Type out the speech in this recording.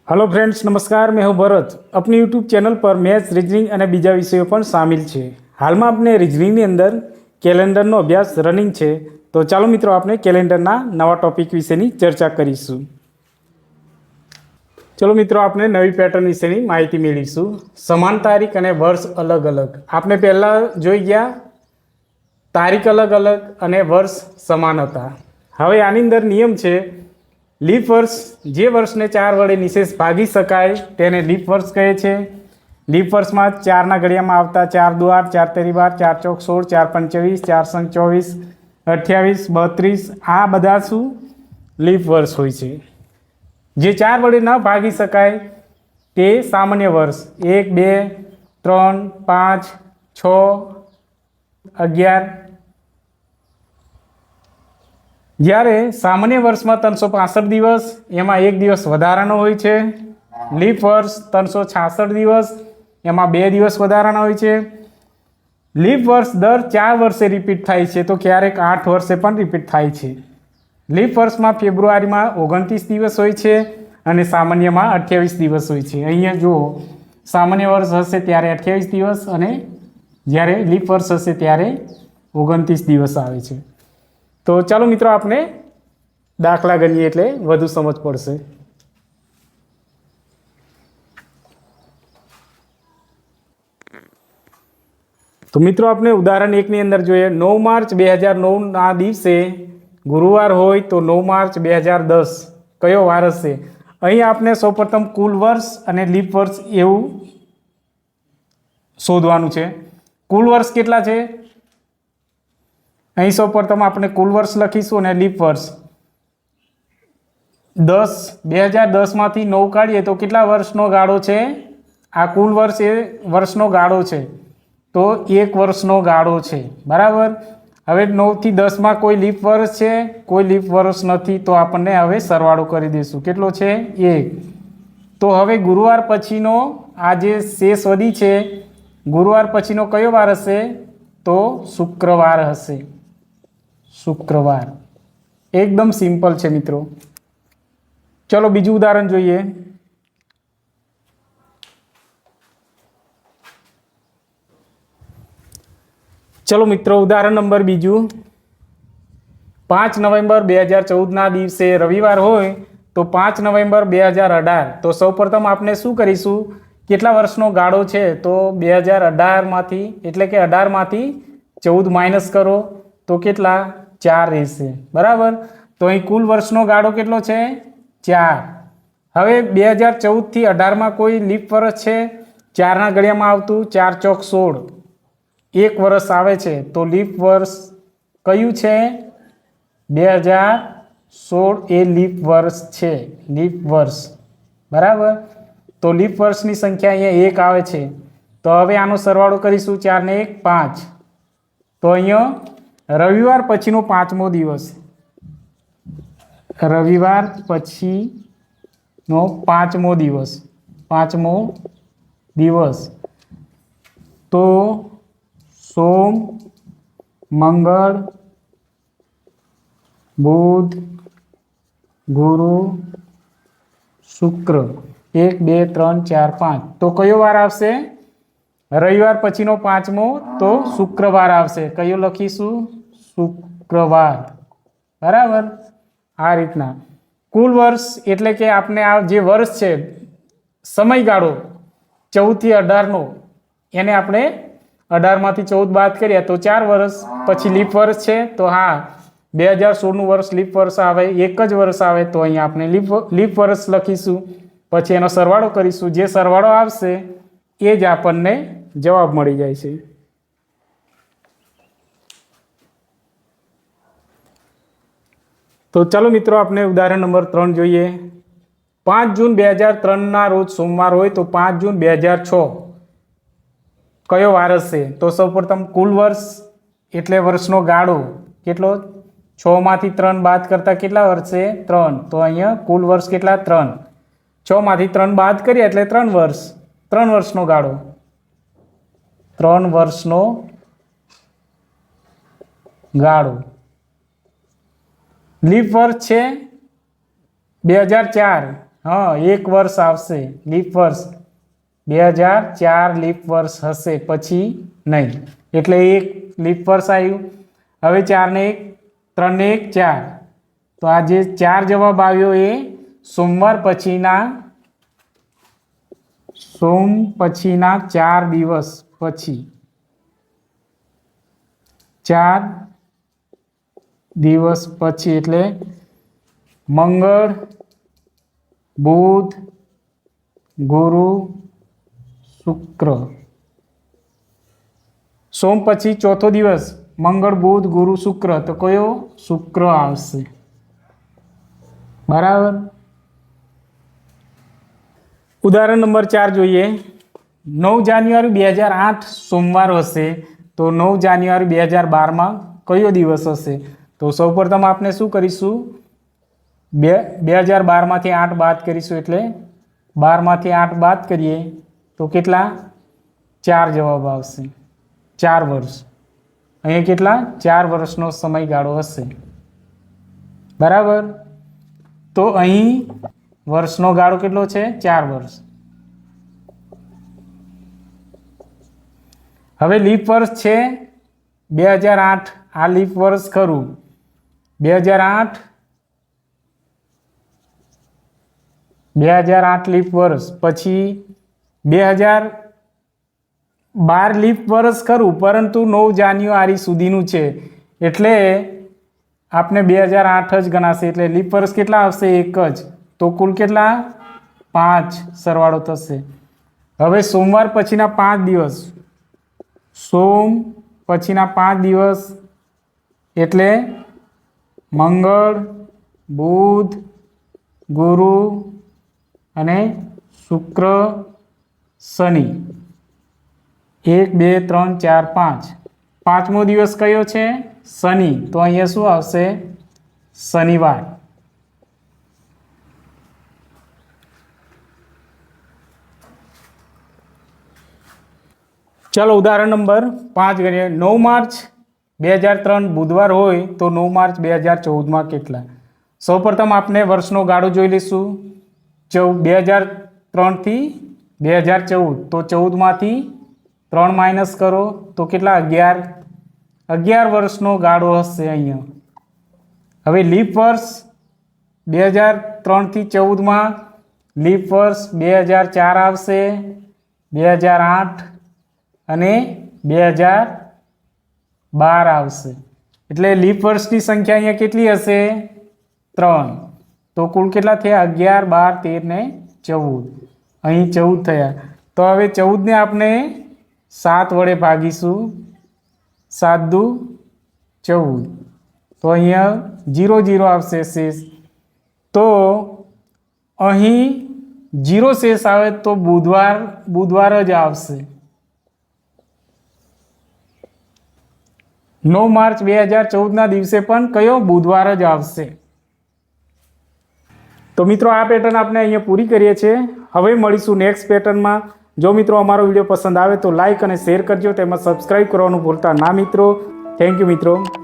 Hello friends, नमस्कार। मैं हूं भरत। अपनी यूट्यूब चैनल पर मैथ्स, रीजनिंग અને બીજા વિષયો પણ સામેલ છે। હાલમાં આપણે रीजनिंगની અંદર કેલેન્ડરનો અભ્યાસ રનિંગ છે, તો ચાલો મિત્રો આપણે કેલેન્ડરના નવા ટોપિક વિશેની ચર્ચા કરીશું। ચલો મિત્રો, આપણે નવી પેટર્ન વિશેની માહિતી મેળવીશું। સમાન તારીખ અને વર્ષ અલગ અલગ। આપણે પહેલાં જોઈ ગયા તારીખ અલગ અલગ અને વર્ષ સમાન હતા। હવે આની અંદર નિયમ છે, લીપ વર્ષ જે વર્ષને 4 વડે નિશેષ ભાગી શકાય તેને લીપ વર્ષ કહે છે। લીપ વર્ષમાં 4ના ઘડિયામાં આવતા 4 દુ 8, 4 તેરી 12, 4 ચોક 16, 4 પંચ 24, 4 સંગ 24, 28, 32 આ બધા શું લીપ વર્ષ હોય છે। જે 4 વડે ન ભાગી શકાય તે સામાન્ય વર્ષ 1, 2, 3, 5, 6, 11। જ્યારે સામાન્ય વર્ષમાં 365 દિવસ, એમાં એક દિવસ વધારાનો હોય છે। લીપ વર્ષ 366 દિવસ, એમાં 2 દિવસ વધારાના હોય છે। લીપ વર્ષ દર 4 વર્ષે રિપીટ થાય છે, તો ક્યારેક 8 વર્ષે પણ રિપીટ થાય છે। લીપ વર્ષમાં ફેબ્રુઆરીમાં 29 દિવસ હોય છે અને સામાન્યમાં 28 દિવસ હોય છે। અહીંયા જુઓ, સામાન્ય વર્ષ હશે ત્યારે 28 દિવસ અને જ્યારે લીપ વર્ષ હશે ત્યારે 29 દિવસ આવે છે। તો ચાલો મિત્રો, આપણે દાખલા ગણીએ એટલે વધુ સમજ પડશે। તો મિત્રો, આપણે ઉદાહરણ 1 ની અંદર જોઈએ। 9 માર્ચ 2009ના દિવસે ગુરુવાર હોય તો 9 માર્ચ 2010 કયો વાર હશે? અહીં આપણે સૌપ્રથમ કુલ વર્ષ અને લીપ વર્ષ એવું શોધવાનું છે। કુલ વર્ષ કેટલા છે? અહીં સૌપ્રથમ આપણે કુલ વર્ષ લખીશું અને લીપ વર્ષ 2010 માંથી 9 કાઢીએ તો કેટલા વર્ષનો ગાળો છે? આ કુલ વર્ષ એ વર્ષનો ગાળો છે, તો 1 વર્ષનો ગાળો છે, બરાબર। હવે 9 થી 10માં કોઈ લીપ વર્ષ છે? કોઈ લીપ વર્ષ નથી, તો આપણને હવે સરવાળો કરી દઈશું। કેટલો છે? 1। તો હવે ગુરુવાર પછીનો આ જે શેષ વધી છે, ગુરુવાર પછીનો કયો વાર હશે? તો શુક્રવાર હશે। શુક્રવાર। એકદમ સિમ્પલ છે મિત્રો। ચલો બીજું ઉદાહરણ જોઈએ। ચલો મિત્રો, ઉદાહરણ નંબર બીજું। 5 નવેમ્બર 2014ના દિવસે રવિવાર હોય તો 5 નવેમ્બર 2018, તો સૌપ્રથમ આપણે શું કરીશું? કેટલા વર્ષનો ગાળો છે? તો 2018માંથી એટલે કે 18માંથી 14 માઇનસ કરો તો કેટલા? 4 રહેશે, બરાબર। તો અહીં કુલ વર્ષનો ગાળો કેટલો છે? 4। હવે 2014 થી 18માં કોઈ લીપ વર્ષ છે? 4ના ઘડિયામાં આવતું 4 ચોક 16 1 વર્ષ આવે છે, તો લીપ વર્ષ કયું છે? 2016 એ લીપ વર્ષ છે, લીપ વર્ષ, બરાબર। તો લીપ વર્ષની સંખ્યા અહીંયા 1 આવે છે, તો હવે આનો સરવાળો કરીશું। 4 ને 1 5, તો અહીંયા રવિવાર પછીનો 5મો દિવસ, રવિવાર પછીનો 5મો દિવસ, 5મો દિવસ તો સોમ, મંગળ, બુધ, ગુરુ, શુક્ર, 1 2 3 4 5, તો કયો વાર આવશે? રવિવાર પછીનો 5મો, તો શુક્રવાર આવશે। કયો લખીશું? શુક્રવાર, બરાબર। આ રીતના કુલ વર્ષ એટલે કે આપણે આ જે વર્ષ છે, સમયગાળો 14 થી 18નો, એને આપણે 18માંથી 14 બાદ કરીએ તો 4 વર્ષ। પછી લીપ વર્ષ છે, તો હા 2016નું વર્ષ લીપ વર્ષ આવે, એક જ વર્ષ આવે, તો અહીંયા આપણે લીપ વર્ષ લખીશું। પછી એનો સરવાળો કરીશું, જે સરવાળો આવશે એ જ આપણને જવાબ મળી જાય છે। તો ચાલો મિત્રો, આપણે ઉદાહરણ નંબર 3 જોઈએ। 5 જૂન 2003ના રોજ સોમવાર હોય તો 5 જૂન 2006 કયો વાર હશે? તો સૌપ્રથમ કુલ વર્ષ એટલે વર્ષનો ગાળો કેટલો? 6માંથી 3 બાદ કરતા કેટલા વર્ષ છે? 3, તો અહીંયા કુલ વર્ષ કેટલા? 3। 6માંથી 3 બાદ કરીએ એટલે 3 વર્ષ, 3 વર્ષનો ગાળો, 3 વર્ષનો ગાળો। લીપ વર્ષ છે 2004, હા 1 વર્ષ આવશે લીપ વર્ષ 2004 લીપ વર્ષ હશે પછી નહીં એટલે 1 લીપ વર્ષ આવ્યું હવે 4 ને 1 3 ને 1 4 તો આ જે 4 જવાબ આવ્યો એ સોમવાર પછીના 4 દિવસ પછી 4 દિવસ પછી એટલે મંગળ બુધ ગુરુ શુક્ર સોમ પછી ચોથો દિવસ મંગળ બુધ ગુરુ શુક્ર તો કયો શુક્ર આવશે બરાબર ઉદાહરણ નંબર 4 જોઈએ 9 જાન્યુઆરી 2008 સોમવાર હશે તો 9 જાન્યુઆરી 2012 માં કયો દિવસ હશે તો સૌપ્રથમ આપણે શું કરીશું 2012 માંથી 8 બાદ કરીશું એટલે 12 માંથી 8 બાદ કરીએ તો કેટલા 4 જવાબ આવશે 4 વર્ષ અહીંયા કેટલા 4 વર્ષનો સમયગાળો હશે બરાબર તો અહીં વર્ષનો ગાળો કેટલો છે 4 વર્ષ હવે લીપ વર્ષ છે 2008 આ લીપ વર્ષ ખરું 2008 લીપ વર્ષ પછી 2012 લીપ વર્ષ ખરું પરંતુ 9 જાન્યુઆરી સુધીનું છે એટલે આપણે 2008 જ ગણાશે એટલે લીપ વર્ષ કેટલા આવશે એક જ તો કુલ કેટલા 5 સરવાળો થશે હવે સોમવાર પછીના 5 દિવસ સોમ પછીના 5 દિવસ એટલે મંગળ બુધ ગુરુ અને શુક્ર શનિ 1 2 3 4 5 પાંચમો દિવસ કયો છે શનિ તો અહીંયા શું આવશે શનિવાર ચાલો ઉદાહરણ નંબર 5 કરીએ 9 માર્ચ 2003 બુધવાર હોય તો 9 માર્ચ 2014 કેટલા સૌપ્રથમ આપણે વર્ષનો ગાળો જોઈ લઈશું 2003 થી 2014 તો 14 માંથી 3 માઇનસ કરો તો કેટલા 11 વર્ષનો ગાળો હશે અહીંયા હવે લીપ વર્ષ 2003 થી 14 લીપ વર્ષ 2004 આવશે 2008 અને 2012 આવશે એટલે લીપ વર્ષની સંખ્યા અહીંયા કેટલી હશે 3 તો કુલ કેટલા થયા 11 12 13 ને 14 અહીં 14 થયા તો હવે 14 ને આપણે 7 વડે ભાગીશું 7 દુ 14 તો અહીંયા 0 0 આવશે શેષ તો અહીં 0 શેષ આવે તો બુધવાર જ આવશે 9 માર્ચ 2014 દિવસે પણ કયો બુધવાર જ આવશે તો મિત્રો આ પેટર્ન આપણે અહીંયા પૂરી કરીએ છીએ હવે મળીશું નેક્સ્ટ પેટર્નમાં જો મિત્રો અમારો વિડીયો પસંદ આવે તો લાઈક અને શેર કરજો તેમજ સબસ્ક્રાઇબ કરવાનું ભૂલતા ના મિત્રો થેન્ક યુ મિત્રો